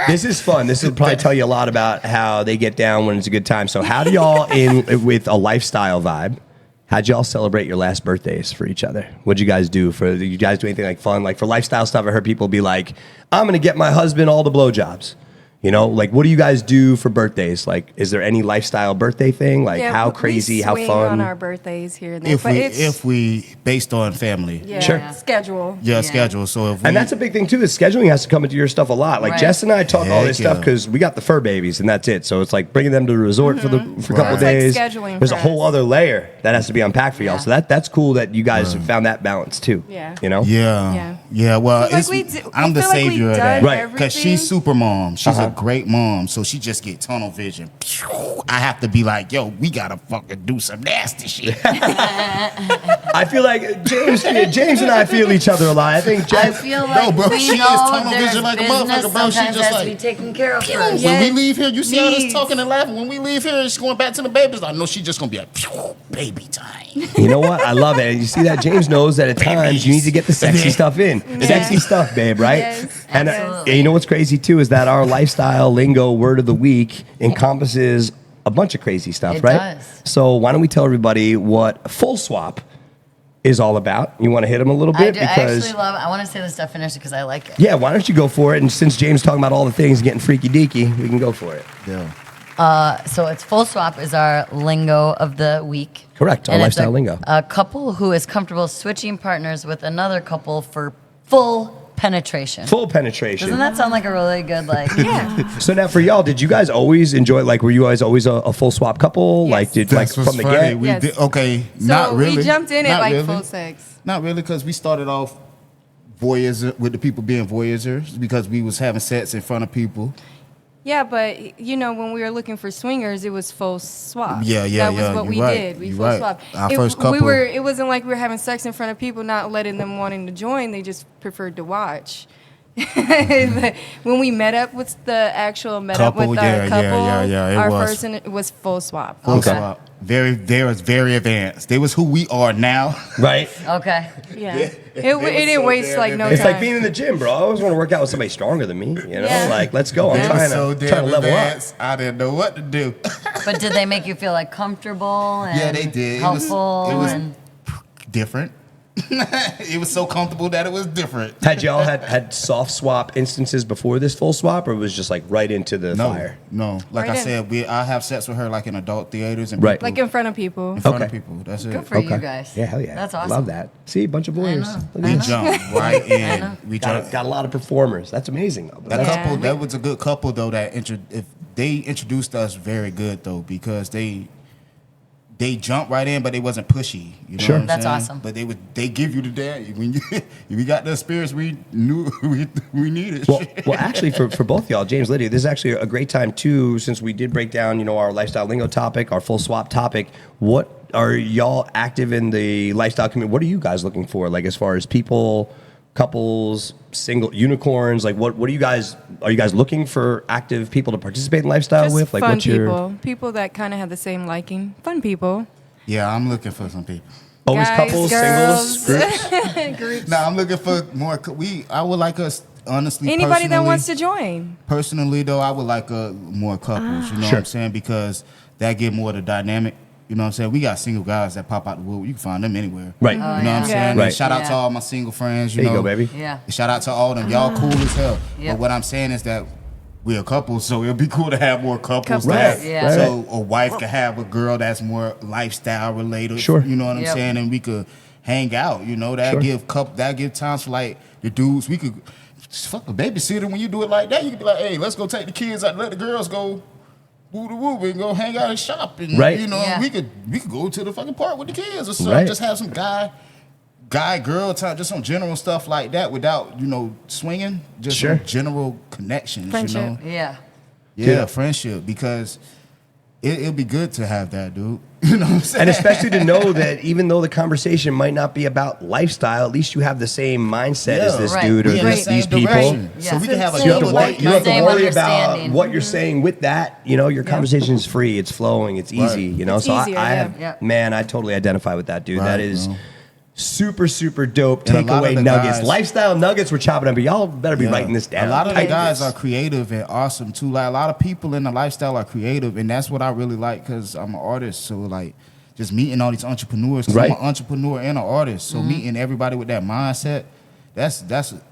This is fun. This will probably tell you a lot about how they get down when it's a good time. So, how do y'all, with a lifestyle vibe, how'd y'all celebrate your last birthdays for each other? What'd you guys do? Did you guys do anything like fun? Like for lifestyle stuff, I heard people be like, I'm going to get my husband all the blowjobs. You know, like what do you guys do for birthdays? Like, is there any lifestyle birthday thing? Like how crazy, how swing fun? on our birthdays here and there. If we based on family, yeah, Sure. schedule. schedule. So if we, And that's a big thing too. The scheduling has to come into your stuff a lot. Like Right. Jess and I talk all this Heck stuff yeah. because we got the fur babies, and that's it. So it's like bringing them to the resort for a couple It's like days. scheduling There's for a whole us. other layer that has to be unpacked for y'all. Yeah. So that's cool that you guys have found that balance too. Yeah. You know. Yeah. Well, Feel like it's, we do- I'm I the feel like we savior of done that, Right. Because everything. she's super mom. She's a great mom, so she just get tunnel vision. I have to be like, yo, we gotta fucking do some nasty shit. I feel like James and I feel each other a lot. I think I Jess. feel like bro, we she is know tunnel there's vision like a business motherfucker, bro. She sometimes just has to be like, taken care of first. When we Yes. leave here, you see all this Needs. talking and laughing. When we leave here, she's going back to the babies. I know she's just gonna be like, phew, baby time. You know what? I love it. And you see that James knows that at times you need to get the sexy stuff in. Sexy stuff, babe, right? Yes, And absolutely. you know what's crazy too is that our lifestyle lingo word of the week encompasses a bunch of crazy stuff, It right? does. So why don't we tell everybody what full swap is all about? You want to hit them a little I bit do. I because actually love. I want to say this definition because I like it. yeah, why don't you go for it? And since James is talking about all the things getting freaky deaky, we can go for it. Yeah. So it's full swap is our lingo of the week. Correct, our And it's lifestyle lingo. A couple who is comfortable switching partners with another couple for full penetration. Full penetration. Doesn't that sound like a really good like? Yeah. So now for y'all, did you guys always enjoy, like, were you guys always a full swap couple? Yes. Like, That's from what's the funny. get? We Yes. did, okay, So not really. we jumped in at Not like really. full sex. Not really, because we started off voyeurs with the people being voyeurs because we was having sex in front of people. Yeah, but you know, when we were looking for swingers, it was full swap. Yeah, That was yeah, what you're we right. did. We You're full right. swap. Our first couple- It wasn't like we were having sex in front of people, not letting them wanting to join. They just preferred to watch. When we met up with the actual Couple, with yeah, our couple, yeah, it our was. person it was full swap. Full Okay. swap. They was very advanced. They was who we are now. Right? Okay. Yeah, was it didn't so waste damn like no It's time. like being in the gym, bro. I always want to work out with somebody stronger than me. You know, Yeah. like, let's go. I'm They trying was to, so trying damn to level up. advanced. I didn't know what to do. But did they make you feel like comfortable and Yeah, they did. helpful? It was and different. It was so comfortable that it was different. Had y'all had soft swap instances before this full swap, or was just like right into the fire? No. Like Right I in. said, I have sex with her like in adult theaters and Right. people, like in front of people. in front of Okay. people. That's it. good for you guys. Yeah, hell yeah. That's awesome. Love that. See, a bunch of voyeurs. know. Look at We that. jumped right in. We jumped. Got a lot of performers. That's amazing, though. That Yeah. couple, that was a good couple though. If they introduced us very good though, because they jumped right in, but they wasn't pushy. You know Sure. what I'm That's saying? awesome. But they give you the damn when we got the experience we knew we needed. Well, actually, for both y'all, James, Lydia, this is actually a great time too, since we did break down, our lifestyle lingo topic, our full swap topic. What are y'all active in the lifestyle community? What are you guys looking for, like as far as people, couples, single, unicorns? Like, what are you guys looking for active people to participate in lifestyle Just with? Like, fun what's your people that kind of have the same liking. Fun people. Yeah, I'm looking for some people. always Guys, couples, girls. singles, groups? Groups. No, I'm looking for more. I would like us honestly. Anybody that personally- wants to join. Personally, though, I would like more couples. You know Sure. what I'm saying? Because that get more of the dynamic. You know what I'm saying? We got single guys that pop out the wood. You can find them anywhere. Right. You know what I'm saying? Yeah. And Right. shout out to Yeah. all my single friends. There you go, baby. Yeah. Shout out to all of them. Y'all cool as hell. Yep. But what I'm saying is that we're a couple, so it'll be cool to have more couples. Right. Yeah. So a wife could have a girl that's more lifestyle related. Sure. You know what I'm Yep. saying? And we could hang out. You know, that give times for like the dudes. We could fuck a babysitter when you do it like that. You could be like, hey, let's go take the kids out, let the girls go woo the woo and go hang out and shop. And Right. you know, Yeah. we could go to the fucking park with the kids or something. Right. Just have some guy girl time, just some general stuff like that without, you know, swinging. Just Sure. some general connections. Friendship. You know? Yeah. Yeah, friendship, because it'll be good to have that, dude. You know what I'm saying? And especially to know that even though the conversation might not be about lifestyle, at least you have the same mindset as this Right. dude or We in the these same people. direction. Yeah. So we can have a You don't have to double worry, date. you don't have to Same worry about understanding. what you're saying with that. You know, your conversation is free, it's flowing, it's easy. You know, It's so easier, I yeah. have, Yeah. man, I totally identify with that, dude. Right, that is bro. super, super dope. And a lot of Takeaway the nuggets, guys- lifestyle nuggets. We're chopping up, but y'all better be Yeah. writing this down. A lot of the Type guys this. are creative and awesome too. Like a lot of people in the lifestyle are creative, and that's what I really like because I'm an artist. So like, just meeting all these entrepreneurs. 'Cause Right. I'm an entrepreneur and an artist. So meeting everybody with that mindset, that's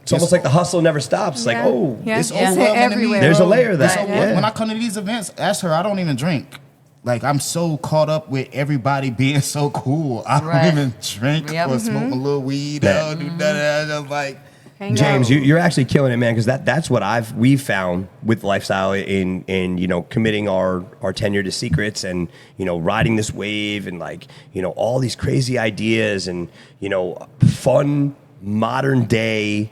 It's almost like the hustle never stops. It's like, Yeah. oh, Yeah. it's Yeah. overwhelming to me. Everywhere. There's a bro. layer of that, It's yeah. When I come to these events, ask her, I don't even drink. Like I'm so caught up with everybody being so cool. I don't Right. even drink Yep. or smoke a little weed. Yeah. I don't do that. I just like. Hang James, out. you're actually killing it, man. Because that's what we've found with lifestyle in you know committing our tenure to Secrets and you know riding this wave and like you know all these crazy ideas and you know fun modern day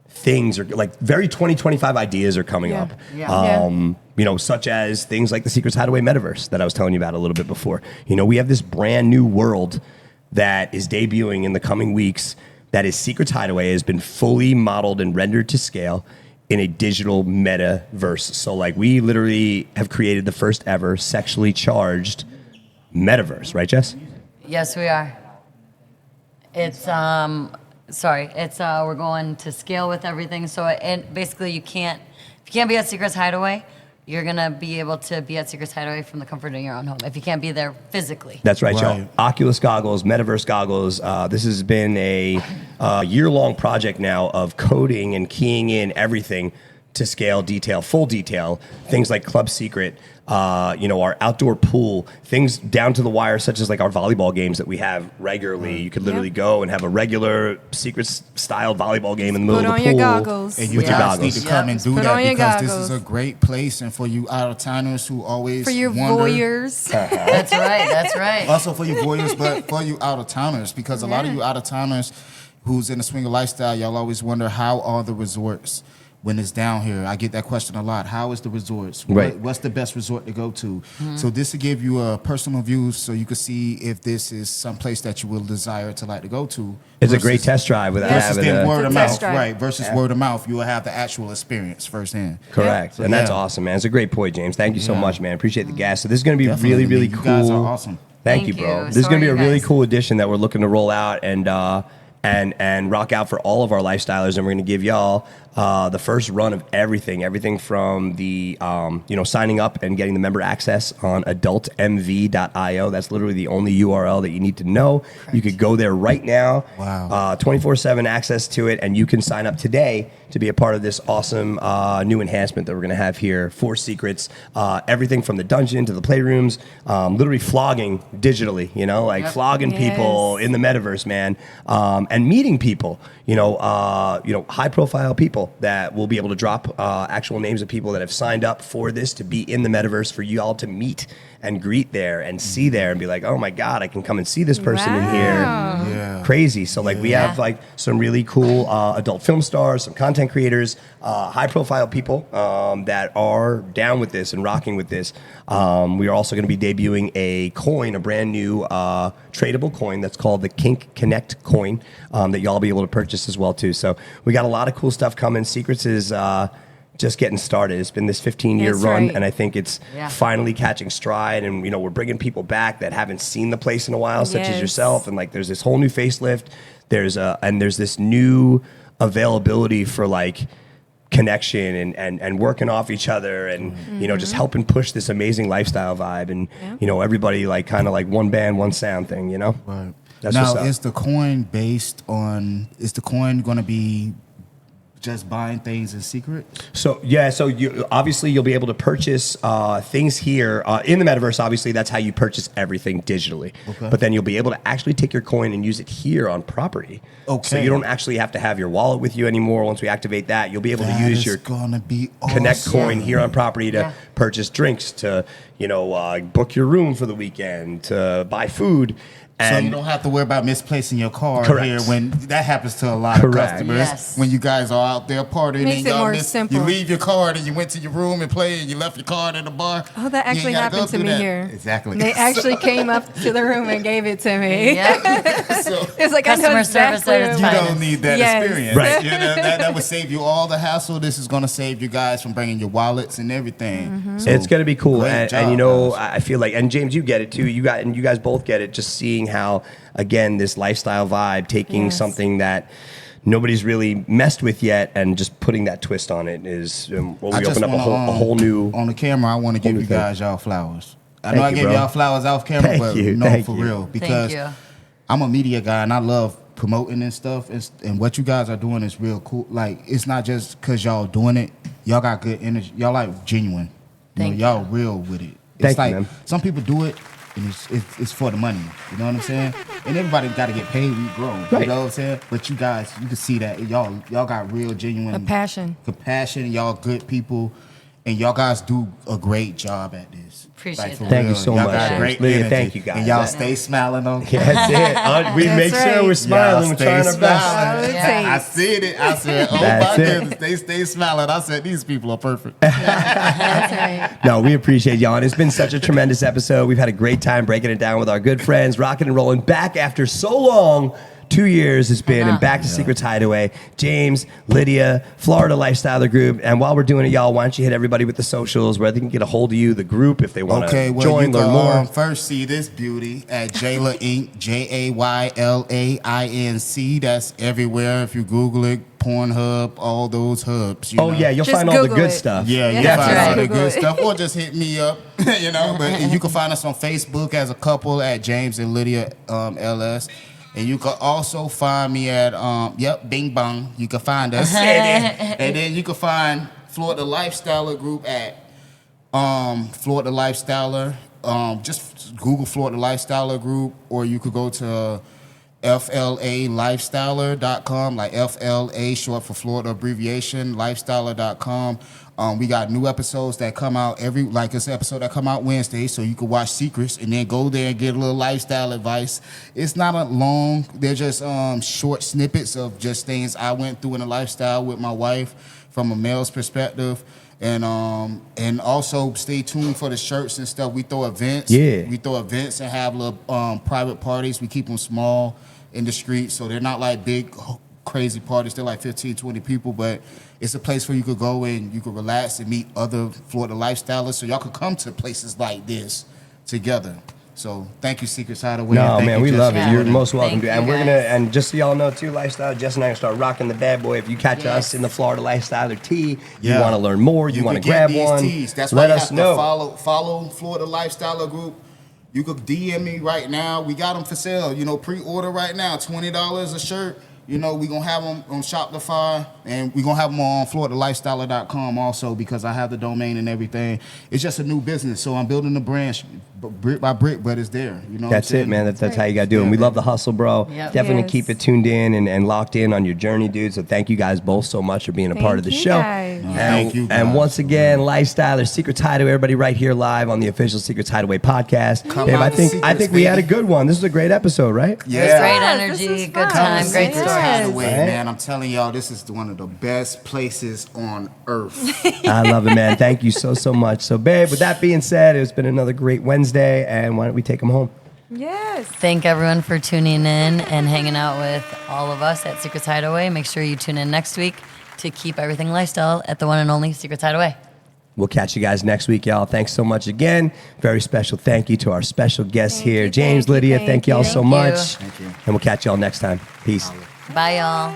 things are like very 2025 ideas are coming Yeah. up. Yeah. You know, such as things like the Secrets Hideaway metaverse that I was telling you about a little bit before. You know, we have this brand new world that is debuting in the coming weeks. That is Secrets Hideaway has been fully modeled and rendered to scale in a digital metaverse. So like we literally have created the first ever sexually charged metaverse, right, Jess? Yes, we are. It's we're going to scale with everything. So and basically if you can't be at Secrets Hideaway, you're gonna be able to be at Secrets Hideaway from the comfort of your own home if you can't be there physically. That's right, y'all. Right. Oculus goggles, metaverse goggles. This has been a year-long project now of coding and keying in everything to scale, detail, full detail. Things like Club Secret, you know, our outdoor pool, things down to the wire, such as like our volleyball games that we have regularly. You could literally go and have a regular Secrets-style volleyball game in the middle Put of on the your pool. goggles. And you With your guys need goggles. to come and do Put that on your because this is goggles. a great place, and for you out of towners who always For your wonder, voyeurs. That's right. That's right. also for you voyeurs, but for you out of towners, because a lot of you out of towners who's in the swinger lifestyle, y'all always wonder how are the resorts when it's down here. I get that question a lot. How is the resorts? Right. What's the best resort to go to? So this will give you a personal view, so you can see if this is some place that you will desire to like to go to. It's a great versus- test drive without Versus having then a... word of It's a test mouth, drive. right? Versus word of mouth, you will have the actual experience firsthand. Correct. So, and that's yeah. awesome, man. It's a great point, James. Thank you so Yeah. much, man. Appreciate the gas. So this is going to be Definitely, really, man. really You cool. guys are awesome. Thank you, Thank bro. you. This is going to be So a are you really guys. cool edition that we're looking to roll out and rock out for all of our lifestylers. And we're going to give y'all the first run of everything from the signing up and getting the member access on adultmv.io. That's literally the only URL that you need to know. You could go there right now. Wow. 24/7 access to it, and you can sign up today to be a part of this awesome new enhancement that we're going to have here for Secrets. Everything from the dungeon to the playrooms, literally flogging digitally, Yep. flogging people Yes. in the metaverse, man, and meeting people, high profile people that will be able to drop actual names of people that have signed up for this to be in the metaverse for you all to meet and greet there and see there and be like, oh my God, I can come and see this person in here. Wow. Yeah. Crazy. So like we have like some really cool adult film stars, some content creators, high profile people that are down with this and rocking with this. We are also going to be debuting a coin, a brand new tradable coin that's called the Kink Connect coin that y'all be able to purchase as well too. So we got a lot of cool stuff coming. Secrets is just getting started. It's been this 15-year That's run, right. and I think it's Yeah. finally catching stride. And we're bringing people back that haven't seen the place in a while, such as Yes. yourself. And like, there's this whole new facelift. There's this new availability for like connection and working off each other and just helping push this amazing lifestyle vibe and everybody like kind of like one band, one sound thing. Right. That's Now, what's up. is the coin going to be just buying things in secret? So you'll be able to purchase things here in the metaverse. Obviously, that's how you purchase everything digitally. Okay. But then you'll be able to actually take your coin and use it here on property. Okay. So you don't actually have to have your wallet with you anymore. Once we activate that, you'll be able to use your gonna be Connect awesome. coin here on property to purchase drinks, to book your room for the weekend, to buy food. So And you don't have to worry about misplacing your card Correct. here when that happens to a lot Correct. of customers. Yes. When you guys are out there partying Makes and it y'all more miss, simple. you leave your card and you went to your room and played and you left your card in the bar. Oh, that You ain't actually gotta go happened to through me that. here. Exactly. They actually came up to the room and gave it to me. Yep. So It's like, I know Customer service exactly at its you what- finest. don't need that Yes. experience. Right. That would save you all the hassle. This is going to save you guys from bringing your wallets and everything. So, it's going to be cool, great and job, guys. I feel like, and James, you get it too. You guys both get it. Just seeing how, again, this lifestyle vibe, taking Yes. something that nobody's really messed with yet, and just putting that twist on it is. We I just open up a wanna, whole new. on the camera. I want to give new you thing. guys y'all flowers. I Thank know I you, gave bro. y'all flowers off camera, Thank but you, no, thank for you. real, because you. I'm a media guy and I love promoting and stuff. And what you guys are doing is real cool. Like, it's not just because y'all doing it. Y'all got good energy. Y'all like genuine. Thank Y'all real with it. Thank It's you, like man. some people do it and it's for the money. You know what I'm saying? And everybody got to get paid. We grown. Right. You know what I'm saying? But you guys, you can see that y'all got real genuine A passion. compassion. Y'all good people, and y'all guys do a great job at this. Appreciate for that. Thank you real. so Y'all much, got James. great Lydia, energy. thank you, guys. And y'all That- stay smiling on. Yeah, that's it. We That's make sure right. we're smiling. Y'all We're stay trying our best. smiling. All it I takes. said it. I said, oh That's my it. goodness, they stay smiling. I said, these people are perfect. That's right. No, we appreciate y'all. And it's been such a tremendous episode. We've had a great time breaking it down with our good friends, rocking and rolling back after so long. 2 years it's been, and back to Secrets Hideaway. James, Lydia, Florida Lifestyler Group. And while we're doing it, y'all, why don't you hit everybody with the socials where they can get a hold of you, the group, if they want to Okay, well, join, you learn can more. first see this beauty at Jayla Inc. JAYLAINC. That's everywhere. If you Google it, Pornhub, all those hubs. You Oh, know. yeah, you'll Just find all the Google good it. stuff. Yeah, you Yeah, can find that's all right. the Google good it. stuff, or just hit me up, But you can find us on Facebook as a couple at James and Lydia LS. And you can also find me at Bing Bong. You can find us, and then you can find Florida Lifestyler Group at Florida Lifestyler. Just Google Florida Lifestyler Group, or you could go to FLALifestyler.com, like FLA short for Florida abbreviation, lifestyler.com. We got new episodes that come out this episode that come out Wednesday, so you can watch Secrets and then go there and get a little lifestyle advice. It's not a long, they're just short snippets of just things I went through in a lifestyle with my wife from a male's perspective. And also stay tuned for the shirts and stuff. We throw events. Yeah. We throw events and have little private parties. We keep them small in the street, so they're not like big, crazy parties. They're like 15, 20 people, but it's a place where you could go and you could relax and meet other Florida lifestylers. So y'all could come to places like this together. So thank you, Secrets Hideaway. No, and thank man, you, we Jess, love for it. You're doing most welcome Thank to. you, And we're guys. gonna, and just so y'all know too, Lifestyle, Jess and I gonna start rocking the bad boy. If you catch us in the Florida Lifestyler tee, you Yeah. want to learn more, you want to can get grab these one, tees. That's why let you us have know. to follow Florida Lifestyler Group. You could DM me right now. We got them for sale. Pre-order right now, $20 a shirt. We gonna have them on Shopify, and we gonna have them on FloridaLifestyler.com also, because I have the domain and everything. It's just a new business, so I'm building the brand brick by brick, but it's there. You know. That's what I'm it, man. saying? That's how you got to do it. And we love the hustle, bro. Yep. Definitely Yes. keep it tuned in and locked in on your journey, dude. So thank you guys both so much for being a part of the Thank you show. guys. And, Thank you guys. and once again, Lifestyle, Secrets Hideaway, everybody right here live on the official Secrets Hideaway podcast. Come Babe, out I to think Secrets, we had a baby. good one. This is a great episode, right? It was great Yes, energy, this is good fun. time, Come great Secrets story. Hideaway, Right? man. I'm telling y'all, this is one of the best places on earth. I love it, man. Thank you so much. So, babe, with that being said, it's been another great Wednesday, and why don't we take them home? Yes. Thank everyone for tuning in and hanging out with all of us at Secrets Hideaway. Make sure you tune in next week to keep everything lifestyle at the one and only Secrets Hideaway. We'll catch you guys next week, y'all. Thanks so much again. Very special thank you to our special guests Thank here, you, James, thank you, Lydia. thank Thank y'all you. so Thank you. much. Thank you. And we'll catch y'all next time. Peace. Bye, y'all.